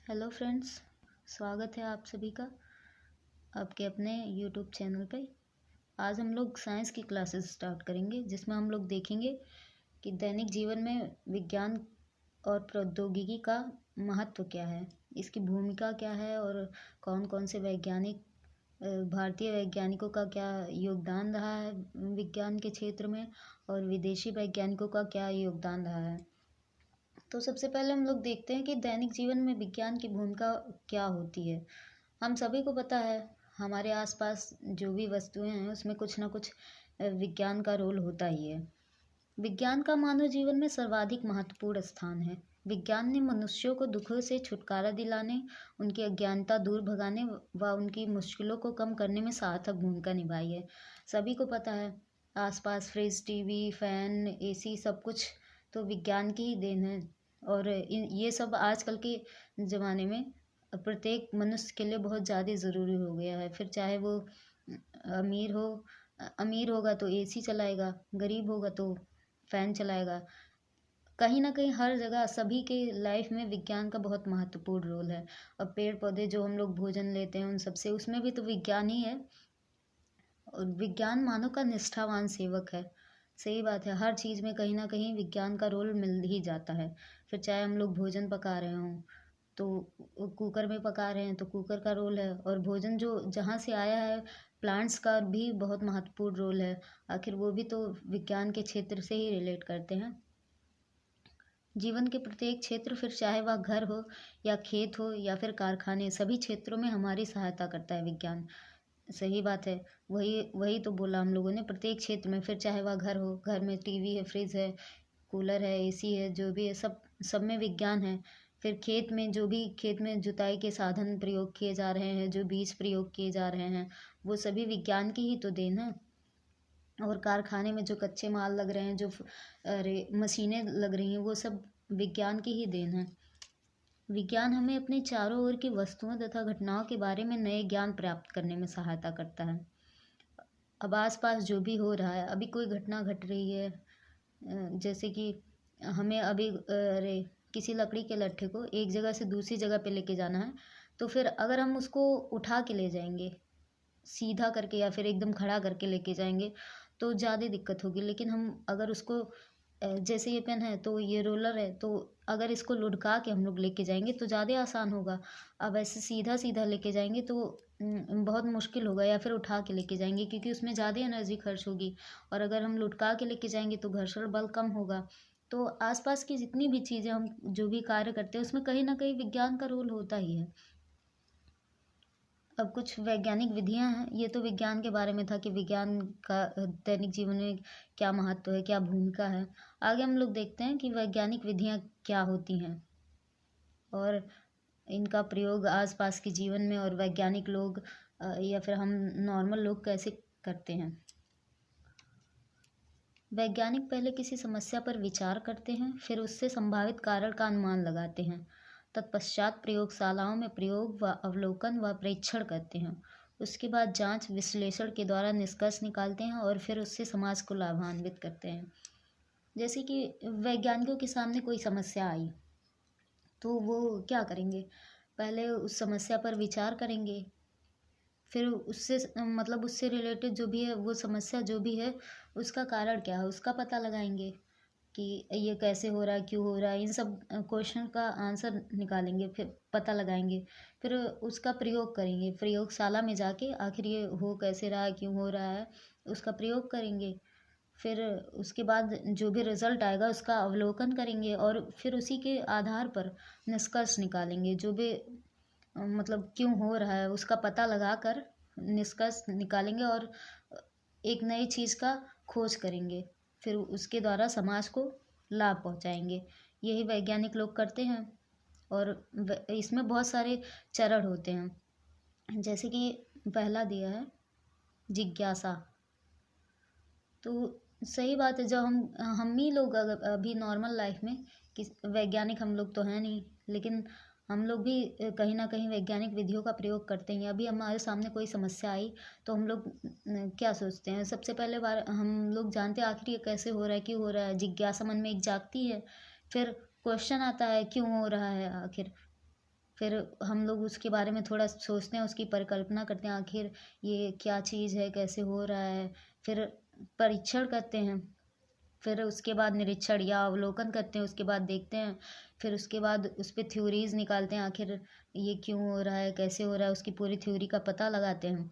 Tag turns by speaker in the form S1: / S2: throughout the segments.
S1: Hello friends, स्वागत है आप सभी का आपके अपने यूट्यूब चैनल पे। आज हम लोग साइंस की क्लासेस स्टार्ट करेंगे जिसमें हम लोग देखेंगे कि दैनिक जीवन में विज्ञान और प्रौद्योगिकी का महत्व क्या है, इसकी भूमिका क्या है और कौन कौन से वैज्ञानिक भारतीय वैज्ञानिकों का क्या योगदान रहा है विज्ञान के क्षेत्र में और विदेशी वैज्ञानिकों का क्या योगदान रहा है। तो सबसे पहले हम लोग देखते हैं कि दैनिक जीवन में विज्ञान की भूमिका क्या होती है। हम सभी को पता है, हमारे आसपास जो भी वस्तुएं हैं उसमें कुछ ना कुछ विज्ञान का रोल होता ही है। विज्ञान का मानव जीवन में सर्वाधिक महत्वपूर्ण स्थान है। विज्ञान ने मनुष्यों को दुखों से छुटकारा दिलाने, उनकी अज्ञानता दूर भगाने व उनकी मुश्किलों को कम करने में सार्थक भूमिका निभाई है। सभी को पता है, आसपास फ्रिज, टीवी, फैन, एसी सब कुछ तो विज्ञान की ही देन है। और ये सब आजकल के ज़माने में प्रत्येक मनुष्य के लिए बहुत ज़्यादा ज़रूरी हो गया है। फिर चाहे वो अमीर हो, अमीर होगा तो एसी चलाएगा, गरीब होगा तो फैन चलाएगा। कहीं ना कहीं हर जगह सभी के लाइफ में विज्ञान का बहुत महत्वपूर्ण रोल है। और पेड़ पौधे जो हम लोग भोजन लेते हैं उन सबसे, उसमें भी तो विज्ञान ही है। और विज्ञान मानव का निष्ठावान सेवक है। सही बात है, हर चीज़ में कहीं ना कहीं विज्ञान का रोल मिल ही जाता है। फिर चाहे हम लोग भोजन पका रहे हों तो कुकर में पका रहे हैं तो कुकर का रोल है। और भोजन जो जहाँ से आया है, प्लांट्स का भी बहुत महत्वपूर्ण रोल है। आखिर वो भी तो विज्ञान के क्षेत्र से ही रिलेट करते हैं। जीवन के प्रत्येक क्षेत्र, फिर चाहे वह घर हो या खेत हो या फिर कारखाने, सभी क्षेत्रों में हमारी सहायता करता है विज्ञान। सही बात है, वही वही तो बोला हम लोगों ने, प्रत्येक क्षेत्र में। फिर चाहे वह घर हो, घर में टीवी है, फ्रिज है, कूलर है, एसी है, जो भी है सब में विज्ञान है। फिर खेत में जो भी खेत में जुताई के साधन प्रयोग किए जा रहे हैं, जो बीज प्रयोग किए जा रहे हैं, वो सभी विज्ञान की ही तो देन है। और कारखाने में जो कच्चे माल लग रहे हैं, जो मशीनें लग रही हैं, वो सब विज्ञान की ही देन है। विज्ञान हमें अपने चारों ओर की वस्तुओं तथा घटनाओं के बारे में नए ज्ञान प्राप्त करने में सहायता करता है। अब आसपास जो भी हो रहा है, अभी कोई घटना घट रही है, जैसे कि हमें अभी अरे किसी लकड़ी के लट्ठे को एक जगह से दूसरी जगह पे लेके जाना है, तो फिर अगर हम उसको उठा के ले जाएंगे सीधा करके या फिर एकदम खड़ा करके लेके जाएंगे तो ज़्यादा दिक्कत होगी। लेकिन हम अगर उसको जैसे ये पेन है तो ये रोलर है, तो अगर इसको लुढ़का के हम लोग लेके जाएंगे तो ज़्यादा आसान होगा। अब ऐसे सीधा सीधा लेके जाएंगे तो बहुत मुश्किल होगा, या फिर उठा के लेके जाएंगे क्योंकि उसमें ज़्यादा एनर्जी खर्च होगी। और अगर हम लुढ़का के लेके जाएंगे तो घर्षण बल कम होगा। तो आसपास की जितनी भी चीज़ें हम जो भी कार्य करते हैं उसमें कहीं ना कहीं विज्ञान का रोल होता ही है। अब कुछ वैज्ञानिक विधियां हैं, ये तो विज्ञान के बारे में था कि विज्ञान का दैनिक जीवन में क्या महत्व है, क्या भूमिका है। आगे हम लोग देखते हैं कि वैज्ञानिक विधियां क्या होती हैं और इनका प्रयोग आसपास के जीवन में और वैज्ञानिक लोग या फिर हम नॉर्मल लोग कैसे करते हैं। वैज्ञानिक पहले किसी समस्या पर विचार करते हैं, फिर उससे संभावित कारण का अनुमान लगाते हैं। तत्पश्चात प्रयोगशालाओं में प्रयोग व अवलोकन व परीक्षण करते हैं। उसके बाद जांच विश्लेषण के द्वारा निष्कर्ष निकालते हैं और फिर उससे समाज को लाभान्वित करते हैं। जैसे कि वैज्ञानिकों के सामने कोई समस्या आई तो वो क्या करेंगे, पहले उस समस्या पर विचार करेंगे, फिर उससे मतलब उससे रिलेटेड जो भी है वो समस्या जो भी है उसका कारण क्या है उसका पता लगाएंगे कि ये कैसे हो रहा है, क्यों हो रहा है, इन सब क्वेश्चन का आंसर निकालेंगे, फिर पता लगाएंगे, फिर उसका प्रयोग करेंगे प्रयोगशाला में जाके, आखिर ये हो कैसे रहा है, क्यों हो रहा है, उसका प्रयोग करेंगे। फिर उसके बाद जो भी रिजल्ट आएगा उसका अवलोकन करेंगे और फिर उसी के आधार पर निष्कर्ष निकालेंगे। जो भी मतलब क्यों हो रहा है उसका पता लगा कर निष्कर्ष निकालेंगे और एक नई चीज़ का खोज करेंगे, फिर उसके द्वारा समाज को लाभ पहुंचाएंगे। यही वैज्ञानिक लोग करते हैं। और इसमें बहुत सारे चरण होते हैं, जैसे कि पहला दिया है जिज्ञासा। तो सही बात है, जब हम ही लोग अगर अभी नॉर्मल लाइफ में किस वैज्ञानिक हम लोग तो हैं नहीं, लेकिन हम लोग भी कहीं ना कहीं वैज्ञानिक विधियों का प्रयोग करते हैं। अभी हमारे सामने कोई समस्या आई तो हम लोग क्या सोचते हैं, सबसे पहले बार हम लोग जानते हैं आखिर ये कैसे हो रहा है, क्यों हो रहा है, जिज्ञासा मन में एक जागती है। फिर क्वेश्चन आता है क्यों हो रहा है आखिर, फिर हम लोग उसके बारे में थोड़ा सोचते हैं, उसकी परिकल्पना करते हैं, आखिर ये क्या चीज़ है, कैसे हो रहा है। फिर परीक्षण करते हैं, फिर उसके बाद निरीक्षण या अवलोकन करते हैं, उसके बाद देखते हैं, फिर उसके बाद उस पर थ्योरीज निकालते हैं, आखिर ये क्यों हो रहा है, कैसे हो रहा है, उसकी पूरी थ्योरी का पता लगाते हैं।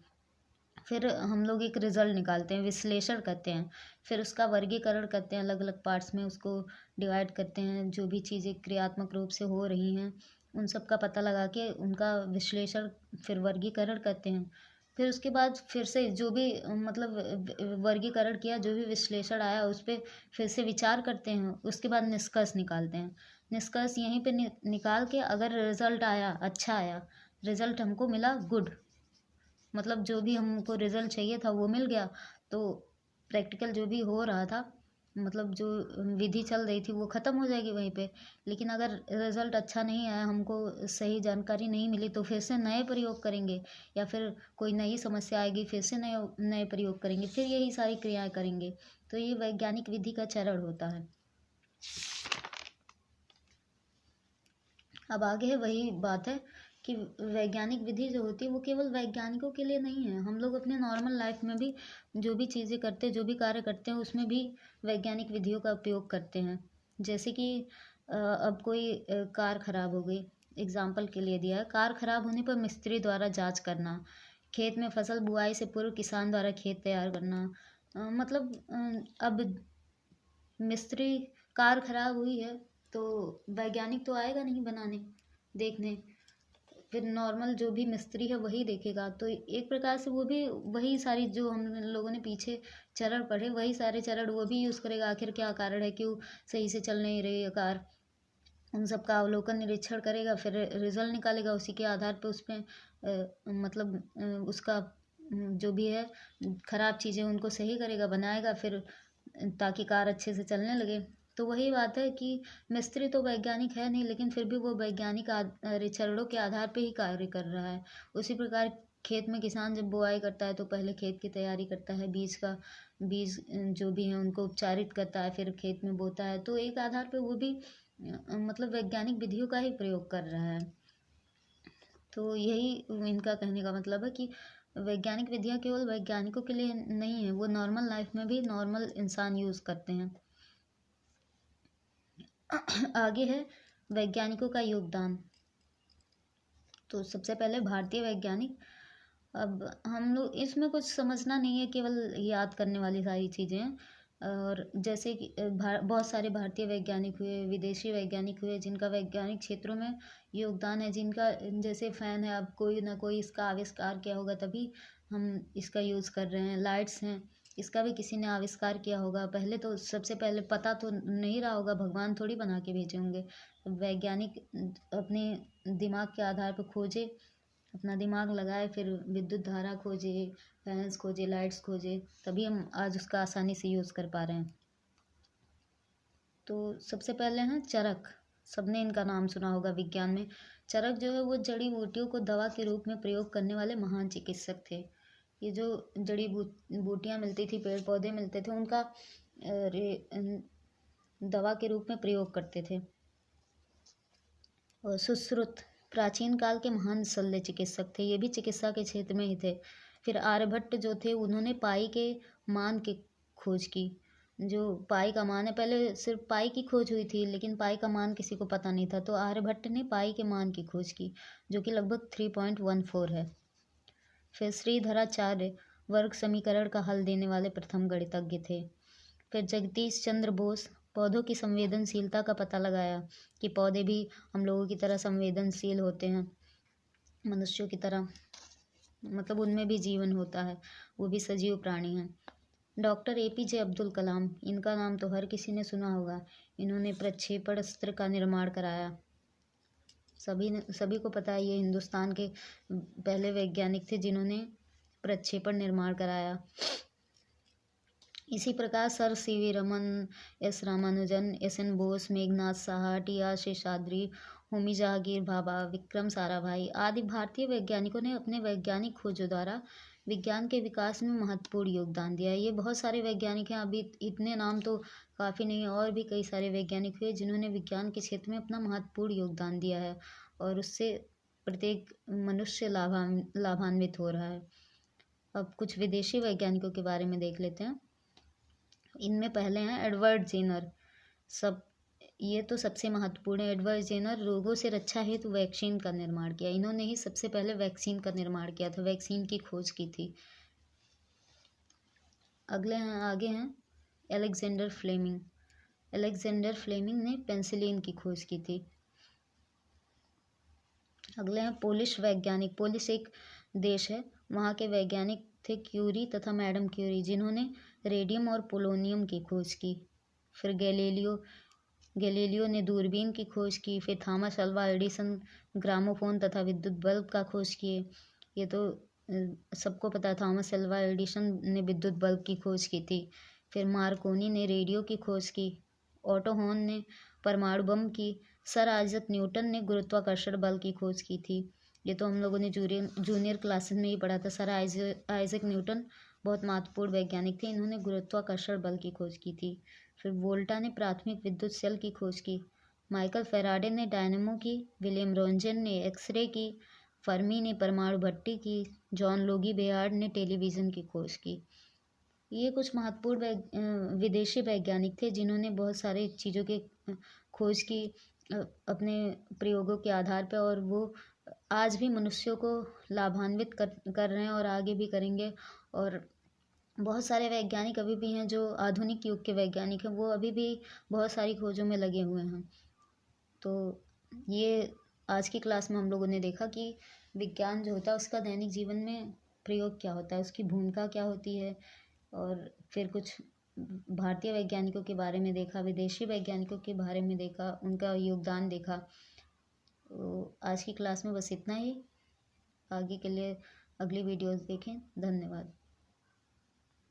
S1: फिर हम लोग एक रिजल्ट निकालते हैं, विश्लेषण करते हैं, फिर उसका वर्गीकरण करते हैं, अलग अलग पार्ट्स में उसको डिवाइड करते हैं, जो भी चीज़ें क्रियात्मक रूप से हो रही हैं उन सब का पता लगा के उनका विश्लेषण फिर वर्गीकरण करते हैं। फिर उसके बाद फिर से जो भी मतलब वर्गीकरण किया, जो भी विश्लेषण आया उस पर फिर से विचार करते हैं, उसके बाद निष्कर्ष निकालते हैं। निष्कर्ष यहीं पे निकाल के अगर रिजल्ट आया, अच्छा आया, रिजल्ट हमको मिला गुड, मतलब जो भी हमको रिजल्ट चाहिए था वो मिल गया, तो प्रैक्टिकल जो भी हो रहा था, मतलब जो विधि चल रही थी वो ख़त्म हो जाएगी वहीं पे। लेकिन अगर रिजल्ट अच्छा नहीं आया, हमको सही जानकारी नहीं मिली, तो फिर से नए प्रयोग करेंगे, या फिर कोई नई समस्या आएगी, फिर से नए नए प्रयोग करेंगे, फिर यही सारी क्रियाएं करेंगे। तो ये वैज्ञानिक विधि का चरण होता है। अब आगे है वही बात है कि वैज्ञानिक विधि जो होती है वो केवल वैज्ञानिकों के लिए नहीं है। हम लोग अपने नॉर्मल लाइफ में भी जो भी चीज़ें करते हैं, जो भी कार्य करते हैं, उसमें भी वैज्ञानिक विधियों का उपयोग करते हैं। जैसे कि अब कोई कार खराब हो गई, एग्जाम्पल के लिए दिया है, कार खराब होने पर मिस्त्री द्वारा जांच करना, खेत में फसल बुआई से पूर्व किसान द्वारा खेत तैयार करना। मतलब अब मिस्त्री, कार खराब हुई है तो वैज्ञानिक तो आएगा नहीं बनाने, देखने, फिर नॉर्मल जो भी मिस्त्री है वही देखेगा। तो एक प्रकार से वो भी वही सारी जो हम लोगों ने पीछे चरण पढ़े, वही सारे चरण वो भी यूज़ करेगा, आखिर क्या कारण है, क्यों सही से चल नहीं रही है कार, उन सब का अवलोकन निरीक्षण करेगा, फिर रिजल्ट निकालेगा, उसी के आधार पर उस पर मतलब उसका जो भी है खराब चीज़ें उनको सही करेगा, बनाएगा, फिर ताकि कार अच्छे से चलने लगे। तो वही बात है कि मिस्त्री तो वैज्ञानिक है नहीं, लेकिन फिर भी वो वैज्ञानिक चरणों के आधार पे ही कार्य कर रहा है। उसी प्रकार खेत में किसान जब बुआई करता है तो पहले खेत की तैयारी करता है, बीज जो भी है उनको उपचारित करता है, फिर खेत में बोता है। तो एक आधार पे वो भी मतलब वैज्ञानिक विधियों का ही प्रयोग कर रहा है। तो यही इनका कहने का मतलब है कि वैज्ञानिक विधियाँ केवल वैज्ञानिकों के लिए नहीं है, वो नॉर्मल लाइफ में भी नॉर्मल इंसान यूज़ करते हैं। आगे है वैज्ञानिकों का योगदान। तो सबसे पहले भारतीय वैज्ञानिक। अब हम लोग इसमें कुछ समझना नहीं है, केवल याद करने वाली सारी चीज़ें हैं। और जैसे कि बहुत सारे भारतीय वैज्ञानिक हुए, विदेशी वैज्ञानिक हुए, जिनका वैज्ञानिक क्षेत्रों में योगदान है, जिनका जैसे फ़ैन है, अब कोई ना कोई इसका आविष्कार किया होगा तभी हम इसका यूज़ कर रहे हैं। लाइट्स हैं, इसका भी किसी ने आविष्कार किया होगा, पहले तो सबसे पहले पता तो नहीं रहा होगा, भगवान थोड़ी बना के भेजे होंगे। वैज्ञानिक अपने दिमाग के आधार पर खोजे, अपना दिमाग लगाए, फिर विद्युत धारा खोजे, फैंस खोजे, लाइट्स खोजे, तभी हम आज उसका आसानी से यूज़ कर पा रहे हैं। तो सबसे पहले हैं चरक। सबने इनका नाम सुना होगा विज्ञान में। चरक जो है वो जड़ी बूटियों को दवा के रूप में प्रयोग करने वाले महान चिकित्सक थे। ये जो जड़ी बूटियाँ मिलती थी, पेड़ पौधे मिलते थे, उनका दवा के रूप में प्रयोग करते थे। और सुश्रुत प्राचीन काल के महान शल्य चिकित्सक थे, ये भी चिकित्सा के क्षेत्र में ही थे। फिर आर्यभट्ट जो थे, उन्होंने पाई के मान की खोज की। जो पाई का मान है, पहले सिर्फ पाई की खोज हुई थी, लेकिन पाई का मान किसी को पता नहीं था, तो आर्यभट्ट ने पाई के मान की खोज की, जो कि लगभग 3.14 है। फिर श्रीधराचार्य वर्ग समीकरण का हल देने वाले प्रथम गणितज्ञ थे। फिर जगदीश चंद्र बोस पौधों की संवेदनशीलता का पता लगाया कि पौधे भी हम लोगों की तरह संवेदनशील होते हैं, मनुष्यों की तरह, मतलब उनमें भी जीवन होता है, वो भी सजीव प्राणी हैं। डॉक्टर APJ अब्दुल कलाम, इनका नाम तो हर किसी ने सुना होगा। इन्होंने प्रक्षेपण अस्त्र का निर्माण कराया। सभी को पता है, ये हिंदुस्तान के पहले वैज्ञानिक थे जिन्होंने प्रक्षेपण निर्माण कराया। इसी प्रकार sir CV Raman, S Ramanujan, SN Bose, Meghnath Saha, TR Seshadri, Homi Jahangir Bhabha, Vikram Sarabhai आदि भारतीय वैज्ञानिकों ने अपने वैज्ञानिक खोजों द्वारा विज्ञान के विकास में महत्वपूर्ण योगदान दिया है। ये बहुत सारे वैज्ञानिक हैं, अभी इतने नाम तो काफ़ी नहीं है, और भी कई सारे वैज्ञानिक हुए जिन्होंने विज्ञान के क्षेत्र में अपना महत्वपूर्ण योगदान दिया है, और उससे प्रत्येक मनुष्य लाभान्वित हो रहा है। अब कुछ विदेशी वैज्ञानिकों के बारे में देख लेते हैं। इनमें पहले हैं एडवर्ड जेनर। ये तो सबसे महत्वपूर्ण है। एडवर्ड जेनर रोगों से रक्षा हेतु वैक्सीन का निर्माण किया। इन्होंने ही सबसे पहले वैक्सीन का निर्माण किया था, वैक्सीन की खोज की थी। आगे हैं अलेक्जेंडर फ्लेमिंग। अलेक्जेंडर फ्लेमिंग ने पेंसिलिन की खोज की थी। अगले हैं पोलिश वैज्ञानिक। पोलिश एक देश है, वहाँ के वैज्ञानिक थे क्यूरी तथा मैडम क्यूरी, जिन्होंने रेडियम और पोलोनियम की खोज की। फिर गैलीलियो ने दूरबीन की खोज की। फिर थॉमस अल्वा एडिसन ग्रामोफोन तथा विद्युत बल्ब का खोज किए। ये तो सबको पता है, थॉमस अल्वा एडिसन ने विद्युत बल्ब की खोज की थी। फिर मार्कोनी ने रेडियो की खोज की। ऑटो हॉर्न ने परमाणु बम की। सर आइजक न्यूटन ने गुरुत्वाकर्षण बल की खोज की थी। ये तो हम लोगों ने जूनियर क्लासेस में ही पढ़ा था। सर आइजक न्यूटन बहुत महत्वपूर्ण वैज्ञानिक थे, इन्होंने गुरुत्वाकर्षण बल की खोज की थी। फिर वोल्टा ने प्राथमिक विद्युत सेल की खोज की। माइकल फेराडे ने डायनेमो की। विलियम रोंजन ने एक्सरे की। फर्मी ने परमाणु भट्टी की। जॉन लोगी बेयार्ड ने टेलीविज़न की खोज की। ये कुछ महत्वपूर्ण विदेशी वैज्ञानिक थे, जिन्होंने बहुत सारे चीज़ों के खोज की अपने प्रयोगों के आधार पर, और वो आज भी मनुष्यों को लाभान्वित कर रहे हैं और आगे भी करेंगे। और बहुत सारे वैज्ञानिक अभी भी हैं जो आधुनिक युग के वैज्ञानिक हैं, वो अभी भी बहुत सारी खोजों में लगे हुए हैं। तो ये आज की क्लास में हम लोगों ने देखा कि विज्ञान जो होता है उसका दैनिक जीवन में प्रयोग क्या होता है, उसकी भूमिका क्या होती है। और फिर कुछ भारतीय वैज्ञानिकों के बारे में देखा, विदेशी वैज्ञानिकों के बारे में देखा, उनका योगदान देखा। तो आज की क्लास में बस इतना ही। आगे के लिए अगली वीडियोस देखें। धन्यवाद।